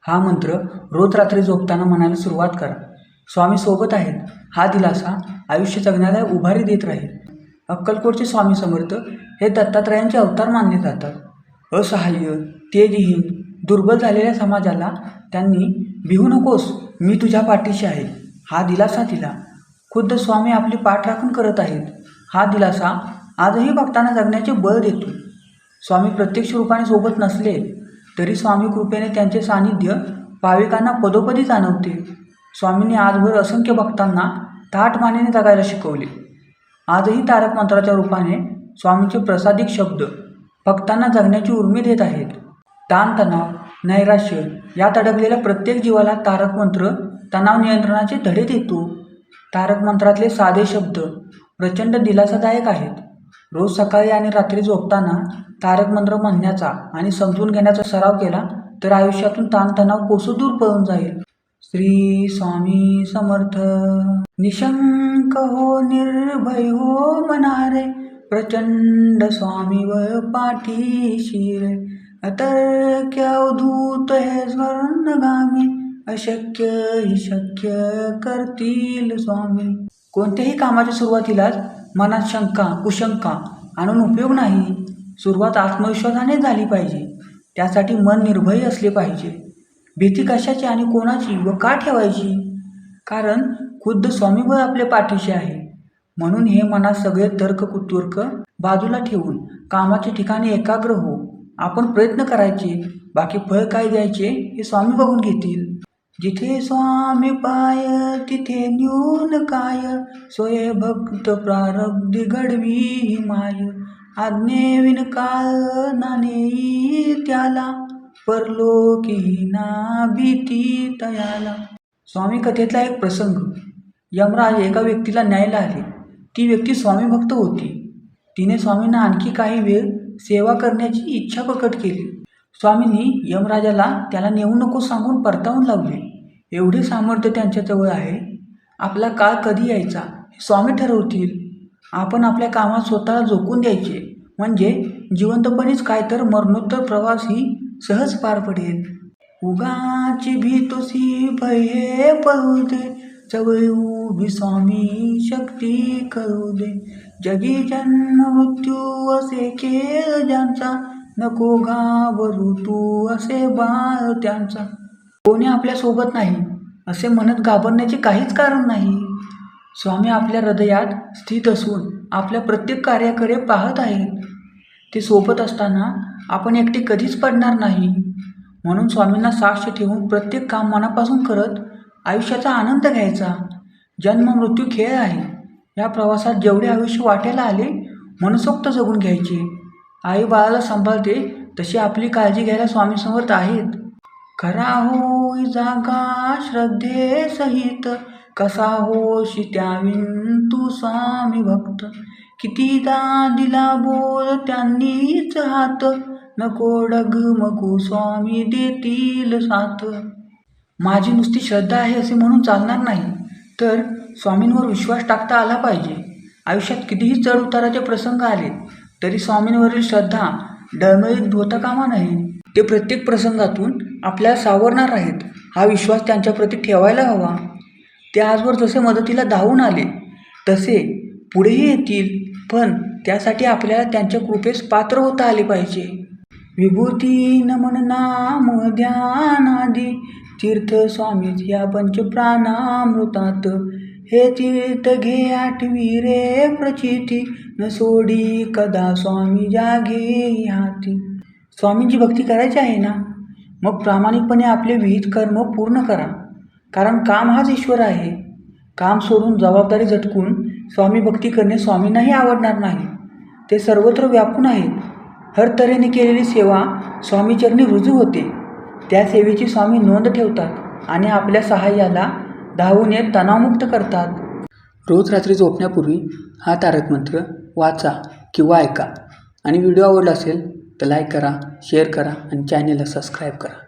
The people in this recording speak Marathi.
हा मंत्र रोज रात्री झोपताना म्हणायला सुरुवात करा. स्वामी सोबत आहेत हा दिलासा आयुष्य जगण्याला उभारी देत राहील. अक्कलकोटचे स्वामी समर्थ हे दत्तात्रयांचे अवतार मानले जातात. असहाय्य, तेजहीन, दुर्बल झालेल्या समाजाला त्यांनी भिवू नकोस, मी तुझ्या पाठीशी आहे हा दिलासा दिला. खुद्द स्वामी आपली पाठ राखून करत आहेत हा दिलासा आजही भक्तांना जगण्याचे बळ देतो. स्वामी प्रत्यक्ष रूपाने सोबत नसले तरी स्वामी कृपेने त्यांचे सानिध्य भाविकांना पदोपदी जाणवते. स्वामींनी आजवर असंख्य भक्तांना ताठ मानेने जगायला शिकवले. आजही तारक मंत्राच्या रूपाने स्वामींचे प्रसादिक शब्द भक्तांना जगण्याची उर्मी देत आहेत. ताणतणाव, नैराश्य यात अडकलेल्या प्रत्येक जीवाला तारक मंत्र तणाव नियंत्रणाचे धडे देतो. तारक मंत्रातले साधे शब्द प्रचंड दिलासादायक आहेत. रोज सकाळी आणि रात्री झोपताना तारक मंत्र म्हणण्याचा आणि समजून घेण्याचा सराव केला तर आयुष्यातून ताणतणाव कोसो दूर पळून जाईल. श्री स्वामी समर्थ. निशंक हो, निर्भय हो मनारे, प्रचंड स्वामी व पाठीशी रे. अतर्क्य अवधूत हे स्वर्णगामी, अशक्य ही शक्य करतील स्वामी. कोणत्याही कामाच्या सुरुवातीलाच मनात शंका कुशंका आणून उपयोग नाही. सुरुवात आत्मविश्वासाने झाली पाहिजे. त्यासाठी मन निर्भय असले पाहिजे. भीती कशाची आणि कोणाची व का ठेवायची? कारण खुद्द स्वामीबळ आपल्या पाठीशी आहे. म्हणून हे मनात सगळे तर्क कुतर्क बाजूला ठेवून कामाच्या ठिकाणी एकाग्र हो. आपण प्रयत्न करायचे, बाकी फळ काय द्यायचे हे स्वामी बघून घेतील. जिथे स्वामी पाय तिथे न्यून काय, सोये भक्त प्रारब्धी घडवी माय. आज्ञेविन काळ नानेई त्याला, परलोकी ना भीती तयाला. स्वामी कथेतला एक प्रसंग. यमराज एका व्यक्तीला न्यायला आले. ती व्यक्ती स्वामी भक्त होती. तिने स्वामींना आणखी काही वेळ सेवा करण्याची इच्छा प्रकट केली. स्वामींनी यमराजाला त्याला नेऊ नको सांगून परतावून लावले. एवढे सामर्थ्य त्यांच्याजवळ आहे. आपला काळ कधी यायचा हे स्वामी ठरवतील. आपण आपल्या कामात स्वतःला झोकून द्यायचे, म्हणजे जिवंतपणीच काय तर मरणोत्तर प्रवास ही सहज पार पडेल. उगाची भीतोसी भये पळू दे, जवळ उभी स्वामी शक्ती करू दे. जगी जन्म मृत्यू असे खेळ ज्यांचा, नको घाबरू तू असे बाळ त्यांचा. कोणी आपल्या सोबत नाही असे म्हणत घाबरण्याचे काहीच कारण नाही. स्वामी आपल्या हृदयात स्थित असून आपल्या प्रत्येक कार्याकडे पाहत आहेत. ते सोबत असताना आपण एकटे कधीच पडणार नाही. म्हणून स्वामींना साक्ष ठेवून प्रत्येक काम मनापासून करत आयुष्याचा आनंद घ्यायचा. जन्म मृत्यू खेळ आहे. या प्रवासात जेवढे आयुष्य वाट्याला आले मनसोक्त जगून घ्यायचे. आई बाळाला सांभाळते तशी आपली काळजी घ्यायला स्वामी समर्थ आहेत. खरा होई जागा श्रद्धे सहित, कसा होशी त्याविन तू स्वामी भक्त. कितीदा दिला बोल त्यांनीच हात, नको डगमगू स्वामी देतील साथ. माझी नुसती श्रद्धा आहे असे म्हणून चालणार नाही, तर स्वामींवर विश्वास टाकता आला पाहिजे. आयुष्यात कितीही चढ उताराचे प्रसंग आले तरी स्वामींवरील श्रद्धा डळमळीत होता कामा नये. ते प्रत्येक प्रसंगातून आपल्याला सावरणार आहेत हा विश्वास त्यांच्याप्रती ठेवायला हवा. ते आजवर जसे मदतीला धावून आले तसे पुढेही येतील, पण त्यासाठी आपल्याला त्यांच्या कृपेस पात्र होता आले पाहिजे. विभूती नमन नाम ध्यानादी, तीर्थ स्वामीच या पंचप्राणामृतात. हे तीर्थ घे आठवी रे प्रचिती, न सोडी कदा स्वामी जागे हाती. स्वामींची भक्ती करायची आहे ना, मग प्रामाणिकपणे आपले विहित कर्म पूर्ण करा. कारण काम हाच ईश्वर आहे. काम सोडून जबाबदारी झटकून स्वामी भक्ती करणे स्वामींनाही आवडणार नाही. ते सर्वत्र व्यापून आहेत. हर तऱ्हेने केलेली सेवा स्वामीचरणी रुजू होते. त्या सेवेची स्वामी नोंद ठेवतात आणि आपल्या सहाय्याला धावून येत तणावमुक्त करतात. रोज रात्री झोपण्यापूर्वी हा तारक मंत्र वाचा किंवा ऐका. आणि व्हिडिओ आवडला असेल तर लाईक करा, शेअर करा आणि चॅनेलला सबस्क्राईब करा.